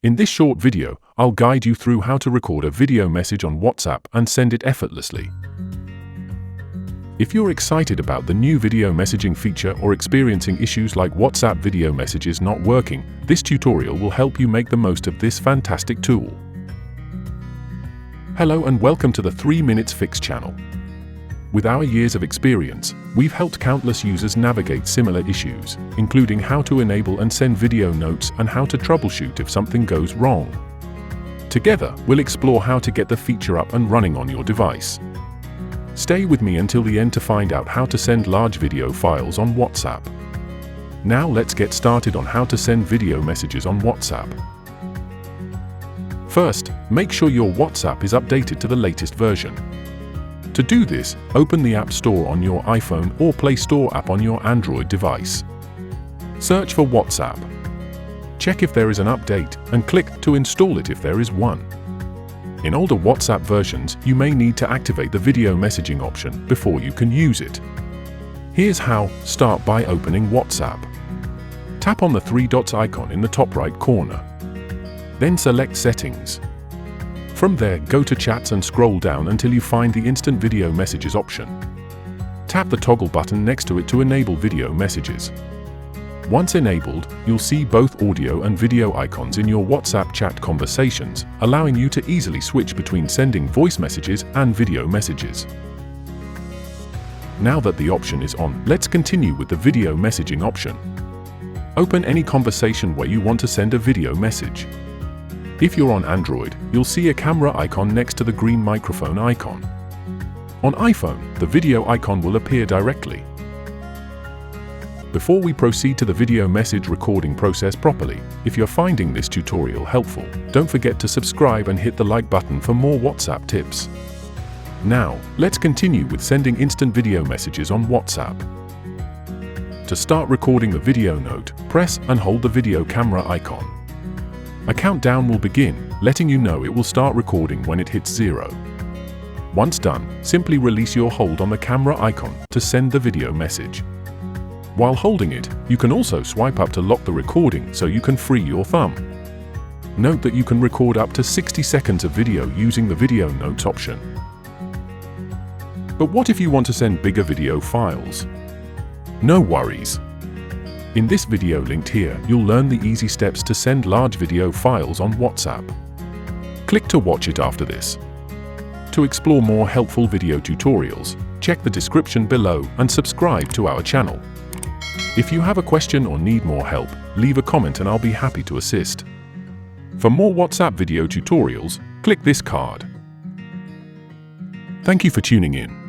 In this short video, I'll guide you through how to record a video message on WhatsApp and send it effortlessly. If you're excited about the new video messaging feature or experiencing issues like WhatsApp video messages not working, this tutorial will help you make the most of this fantastic tool. Hello and welcome to the 3 Minutes Fix channel. With our years of experience, we've helped countless users navigate similar issues, including how to enable and send video notes and how to troubleshoot if something goes wrong. Together, we'll explore how to get the feature up and running on your device. Stay with me until the end to find out how to send large video files on WhatsApp. Now let's get started on how to send video messages on WhatsApp. First, make sure your WhatsApp is updated to the latest version. To do this, open the App Store on your iPhone or Play Store app on your Android device. Search for WhatsApp. Check if there is an update and click to install it if there is one. In older WhatsApp versions, you may need to activate the video messaging option before you can use it. Here's how. Start by opening WhatsApp. Tap on the three dots icon in the top right corner. Then select Settings. From there, go to Chats and scroll down until you find the Instant Video Messages option. Tap the toggle button next to it to enable video messages. Once enabled, you'll see both audio and video icons in your WhatsApp chat conversations, allowing you to easily switch between sending voice messages and video messages. Now that the option is on, let's continue with the video messaging option. Open any conversation where you want to send a video message. If you're on Android, you'll see a camera icon next to the green microphone icon. On iPhone, the video icon will appear directly. Before we proceed to the video message recording process properly, if you're finding this tutorial helpful, don't forget to subscribe and hit the like button for more WhatsApp tips. Now, let's continue with sending instant video messages on WhatsApp. To start recording the video note, press and hold the video camera icon. A countdown will begin, letting you know it will start recording when it hits 0. Once done, simply release your hold on the camera icon to send the video message. While holding it, you can also swipe up to lock the recording so you can free your thumb. Note that you can record up to 60 seconds of video using the video notes option. But what if you want to send bigger video files? No worries. In this video linked here, you'll learn the easy steps to send large video files on WhatsApp. Click to watch it after this. To explore more helpful video tutorials, check the description below and subscribe to our channel. If you have a question or need more help, leave a comment and I'll be happy to assist. For more WhatsApp video tutorials, click this card. Thank you for tuning in.